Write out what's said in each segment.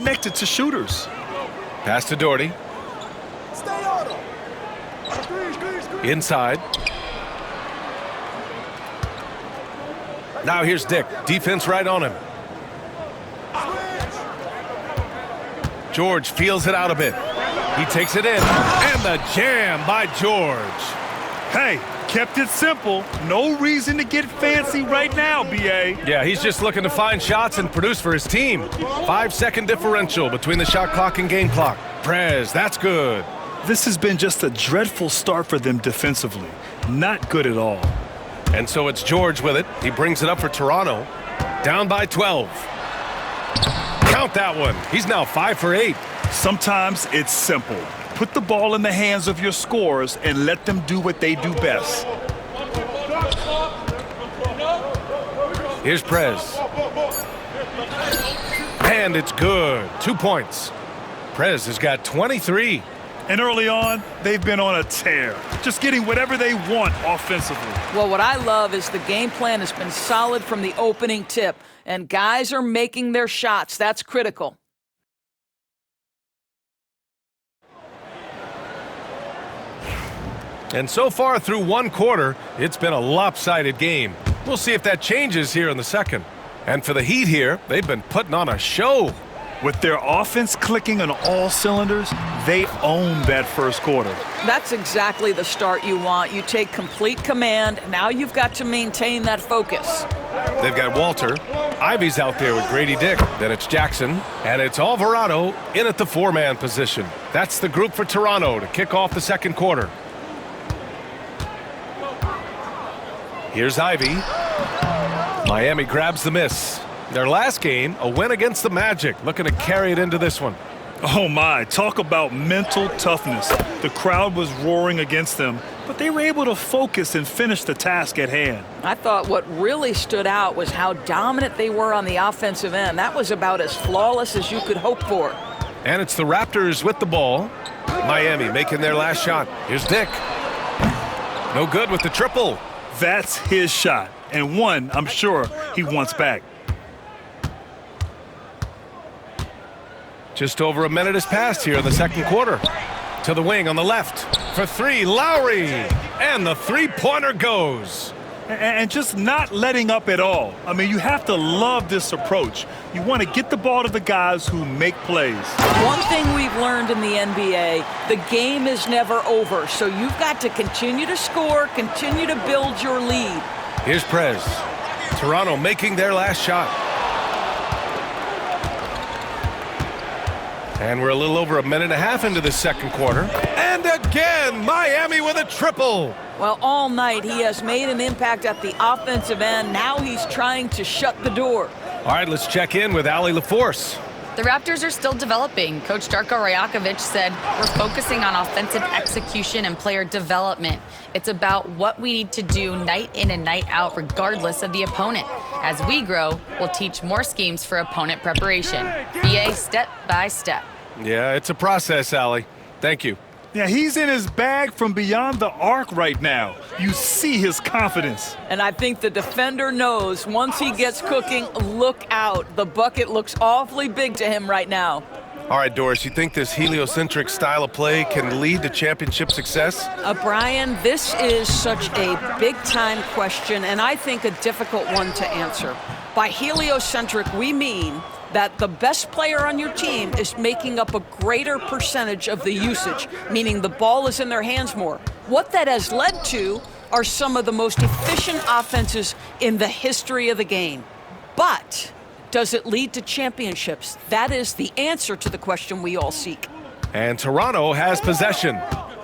connected to shooters. Pass to Doherty. Inside. Now here's Dick. Defense right on him. George feels it out a bit. He takes it in. And the jam by George. Hey, kept it simple. No reason to get fancy right now, B.A. Yeah, he's just looking to find shots and produce for his team. 5-second differential between the shot clock and game clock. Prez, that's good. This has been just a dreadful start for them defensively. Not good at all. And so it's George with it. He brings it up for Toronto. Down by 12. Count that one. He's now 5 for 8. Sometimes it's simple. Put the ball in the hands of your scorers and let them do what they do best. Here's Prez. And it's good. 2 points. Prez has got 23. And early on, they've been on a tear, just getting whatever they want offensively. Well, what I love is the game plan has been solid from the opening tip, and guys are making their shots. That's critical. And so far through one quarter, it's been a lopsided game. We'll see if that changes here in the second. And for the Heat here, they've been putting on a show. With their offense clicking on all cylinders, they own that first quarter. That's exactly the start you want. You take complete command. Now you've got to maintain that focus. They've got Walter. Ivy's out there with Grady Dick. Then it's Jackson. And it's Alvarado in at the 4-man position. That's the group for Toronto to kick off the second quarter. Here's Ivy. Miami grabs the miss. Their last game, a win against the Magic, looking to carry it into this one. Oh my, talk about mental toughness. The crowd was roaring against them, but they were able to focus and finish the task at hand. I thought what really stood out was how dominant they were on the offensive end. That was about as flawless as you could hope for. And it's the Raptors with the ball. Miami making their last shot. Here's Dick. No good with the triple. That's his shot, and one I'm sure he wants back. Just over a minute has passed here in the second quarter. To the wing on the left. For 3, Lowry. And the three-pointer goes. And just not letting up at all. I mean, you have to love this approach. You want to get the ball to the guys who make plays. One thing we've learned in the NBA, the game is never over. So you've got to continue to score, continue to build your lead. Here's Prez. Toronto making their last shot. And we're a little over a minute and a half into the second quarter. And again, Miami with a triple. Well, all night he has made an impact at the offensive end. Now he's trying to shut the door. All right, let's check in with Allie LaForce. The Raptors are still developing. Coach Darko Rajakovic said, we're focusing on offensive execution and player development. It's about what we need to do night in and night out, regardless of the opponent. As we grow, we'll teach more schemes for opponent preparation. BA step by step. Yeah, it's a process, Allie. Thank you. Yeah, he's in his bag from beyond the arc right now. You see his confidence. And I think the defender knows once he gets cooking, look out. The bucket looks awfully big to him right now. All right, Doris, you think this heliocentric style of play can lead to championship success? Brian, this is such a big-time question, and I think a difficult one to answer. By heliocentric, we mean that the best player on your team is making up a greater percentage of the usage, meaning the ball is in their hands more. What that has led to are some of the most efficient offenses in the history of the game. But does it lead to championships? That is the answer to the question we all seek. And Toronto has possession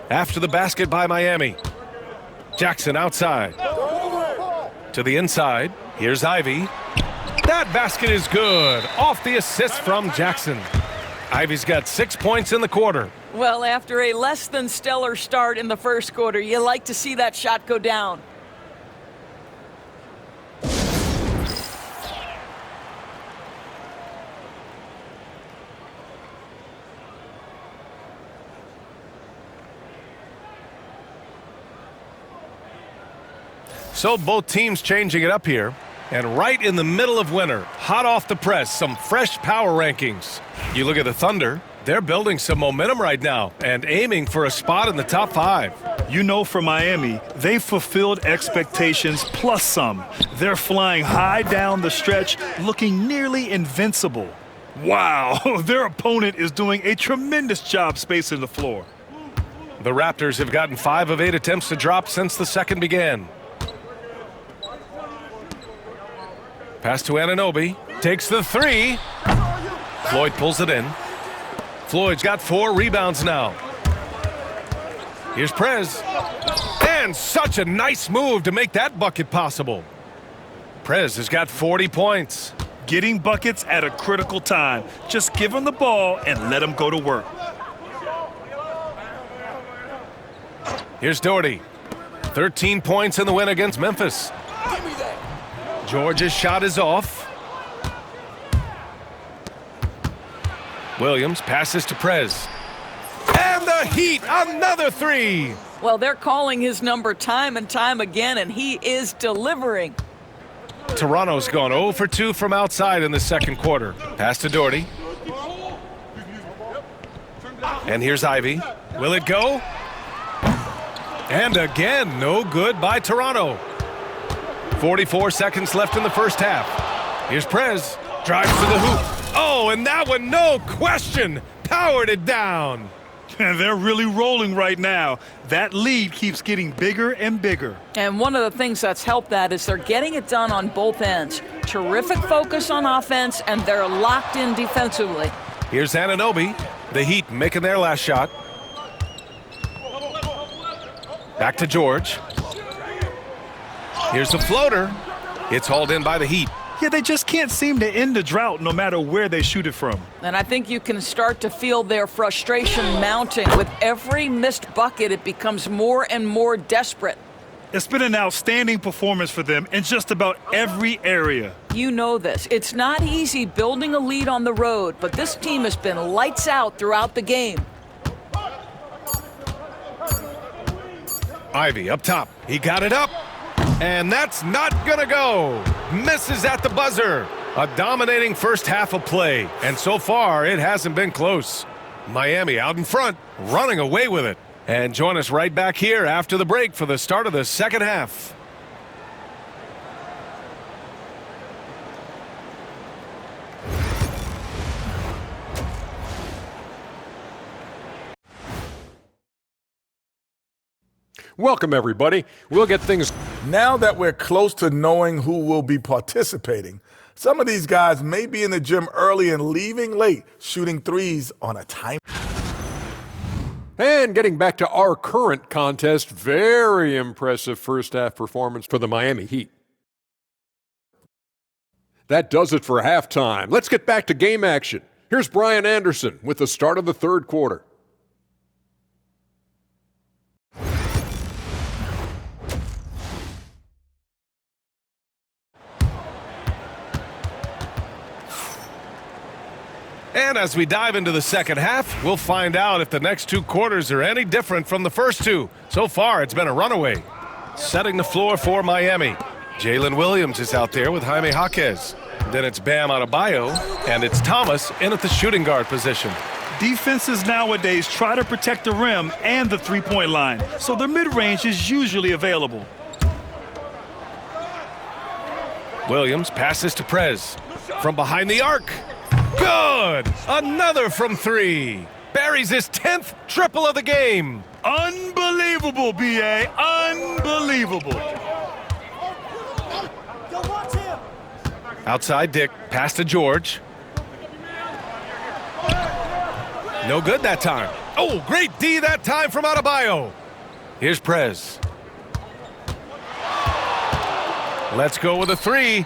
after the basket by Miami. Jackson outside. To the inside. Here's Ivy. That basket is good. Off the assist from Jackson. Ivy's got 6 points in the quarter. Well, after a less than stellar start in the first quarter, you like to see that shot go down. So both teams changing it up here. And right in the middle of winter, hot off the press, some fresh power rankings. You look at the Thunder, they're building some momentum right now and aiming for a spot in the top 5. You know, for Miami, they fulfilled expectations plus some. They're flying high down the stretch, looking nearly invincible. Wow, their opponent is doing a tremendous job spacing the floor. The Raptors have gotten 5 of 8 attempts to drop since the second began. Pass to Anunoby, takes the 3. Floyd pulls it in. Floyd's got 4 rebounds now. Here's Prez. And such a nice move to make that bucket possible. Prez has got 40 points. Getting buckets at a critical time. Just give him the ball and let him go to work. Here's Doherty. 13 points in the win against Memphis. George's shot is off. Williams passes to Prez. And the Heat, another 3. Well, they're calling his number time and time again, and he is delivering. Toronto's gone 0 for 2 from outside in the second quarter. Pass to Doherty. And here's Ivy. Will it go? And again, no good by Toronto. 44 seconds left in the first half. Here's Prez. Drives to the hoop. Oh, and that one, no question, powered it down. And they're really rolling right now. That lead keeps getting bigger and bigger. And one of the things that's helped that is they're getting it done on both ends. Terrific focus on offense, and they're locked in defensively. Here's Anunoby. The Heat making their last shot. Back to George. Here's the floater. It's hauled in by the Heat. Yeah, they just can't seem to end the drought no matter where they shoot it from. And I think you can start to feel their frustration mounting. With every missed bucket, it becomes more and more desperate. It's been an outstanding performance for them in just about every area. You know this. It's not easy building a lead on the road, but this team has been lights out throughout the game. Ivy up top. He got it up. And that's not gonna go. Misses at the buzzer. A dominating first half of play. And so far, it hasn't been close. Miami out in front, running away with it. And join us right back here after the break for the start of the second half. Welcome, everybody. We'll get things. Now that we're close to knowing who will be participating, some of these guys may be in the gym early and leaving late, shooting threes on a time. And getting back to our current contest, very impressive first half performance for the Miami Heat. That does it for halftime. Let's get back to game action. Here's Brian Anderson with the start of the third quarter. And as we dive into the second half, we'll find out if the next 2 quarters are any different from the first 2. So far, it's been a runaway. Setting the floor for Miami. Jalen Williams is out there with Jaime Jaquez. Then it's Bam Adebayo, and it's Thomas in at the shooting guard position. Defenses nowadays try to protect the rim and the three-point line, so the mid-range is usually available. Williams passes to Prez. From behind the arc. Good! Another from 3. Buries his 10th triple of the game. Unbelievable, B.A. Unbelievable. Outside Dick. Pass to George. No good that time. Oh, great D that time from Adebayo. Here's Prez. Let's go with a 3.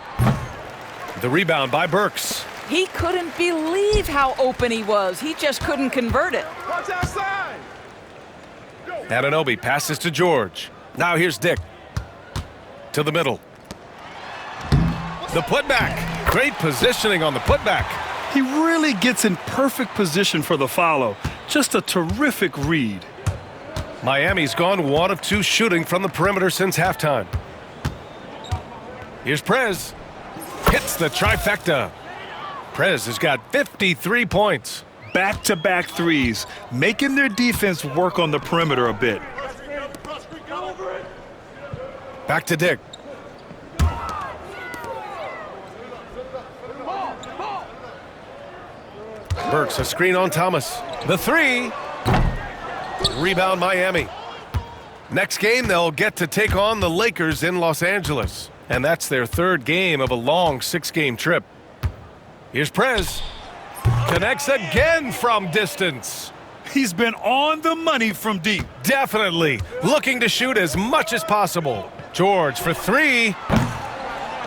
The rebound by Burks. He couldn't believe how open he was. He just couldn't convert it. Watch outside. Anunoby passes to George. Now here's Dick. To the middle. The putback. Great positioning on the putback. He really gets in perfect position for the follow. Just a terrific read. Miami's gone 1 of 2 shooting from the perimeter since halftime. Here's Prez. Hits the trifecta. Prez has got 53 points. Back-to-back threes, making their defense work on the perimeter a bit. Back to Dick. Burks, a screen on Thomas. The three. Rebound Miami. Next game, they'll get to take on the Lakers in Los Angeles. And that's their third game of a long 6-game trip. Here's Prez. Connects again from distance. He's been on the money from deep. Definitely. Looking to shoot as much as possible. George for three.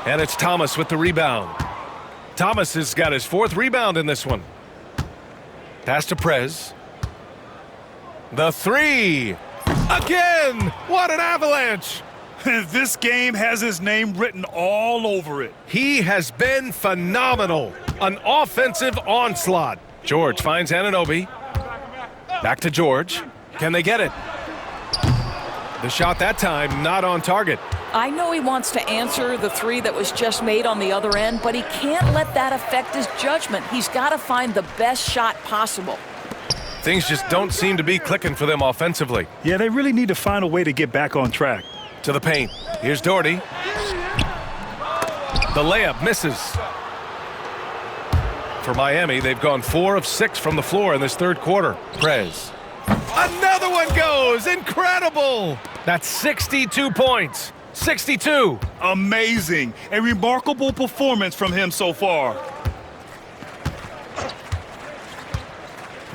And it's Thomas with the rebound. Thomas has got his 4th rebound in this one. Pass to Prez. The three. Again! What an avalanche! This game has his name written all over it. He has been phenomenal. An offensive onslaught. George finds Anunoby. Back to George. Can they get it? The shot that time not on target. I know he wants to answer the three that was just made on the other end, but he can't let that affect his judgment. He's got to find the best shot possible. Things just don't seem to be clicking for them offensively. Yeah, they really need to find a way to get back on track. To the paint. Here's Doherty. The layup misses. For Miami, they've gone 4 of 6 from the floor in this third quarter. Prez. Another one goes! Incredible! That's 62 points. 62. Amazing. A remarkable performance from him so far.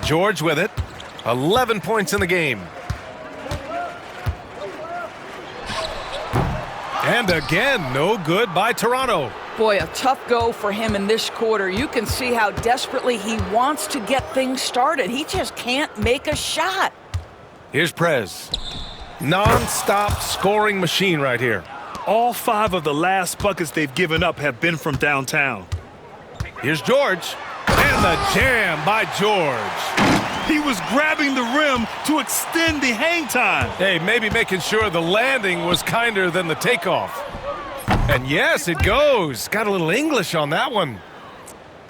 George with it. 11 points in the game. And again, no good by Toronto. Boy, a tough go for him in this quarter. You can see how desperately he wants to get things started. He just can't make a shot. Here's Prez. Non-stop scoring machine right here. All 5 of the last buckets they've given up have been from downtown. Here's George. And the jam by George. He was grabbing the rim to extend the hang time. Hey, maybe making sure the landing was kinder than the takeoff. And yes, it goes. Got a little English on that one.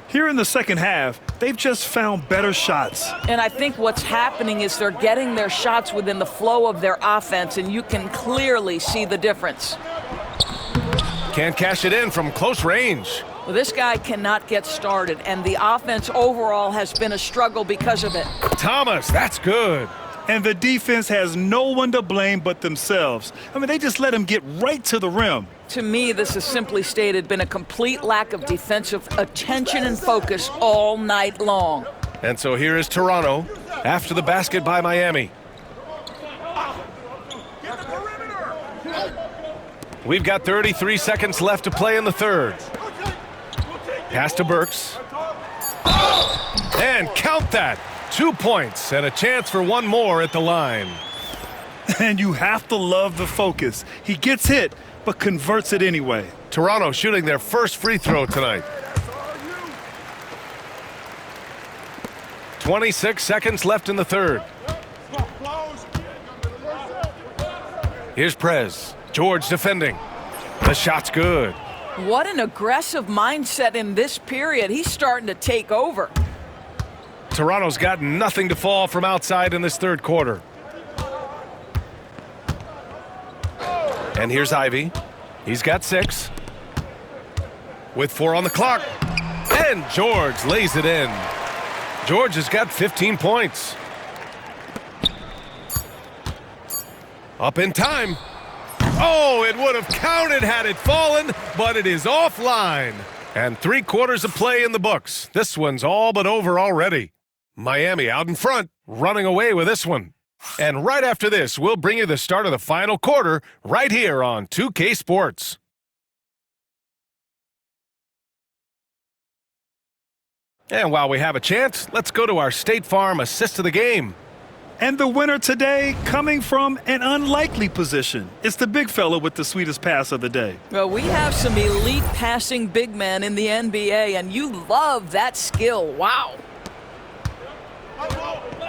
Here in the second half, they've just found better shots. And I think what's happening is they're getting their shots within the flow of their offense, and you can clearly see the difference. Can't cash it in from close range. Well, this guy cannot get started, and the offense overall has been a struggle because of it. Thomas, that's good. And the defense has no one to blame but themselves. I mean, they just let him get right to the rim. To me, this has simply stated been a complete lack of defensive attention and focus all night long. And so here is Toronto after the basket by Miami. We've got 33 seconds left to play in the third. Pass to Burks. And count that. 2 points and a chance for one more at the line. And you have to love the focus. He gets hit, but converts it anyway. Toronto shooting their first free throw tonight. 26 seconds left in the third. Here's Prez. George defending. The shot's good. What an aggressive mindset in this period. He's starting to take over. Toronto's got nothing to fall from outside in this third quarter. And here's Ivy. He's got 6. With 4 on the clock. And George lays it in. George has got 15 points. Up in time. Oh, it would have counted had it fallen, but it is offline. And 3 quarters of play in the books. This one's all but over already. Miami out in front, running away with this one. And right after this, we'll bring you the start of the final quarter right here on 2K Sports. And while we have a chance, let's go to our State Farm assist of the game. And the winner today coming from an unlikely position. It's the big fella with the sweetest pass of the day. Well, we have some elite passing big men in the NBA, and you love that skill. Wow.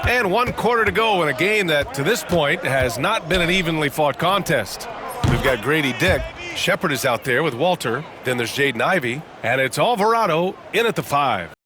And 1 quarter to go in a game that, to this point, has not been an evenly fought contest. We've got Grady Dick Shepard is out there with Walter. Then there's Jaden Ivey. And it's Alvarado in at the 5.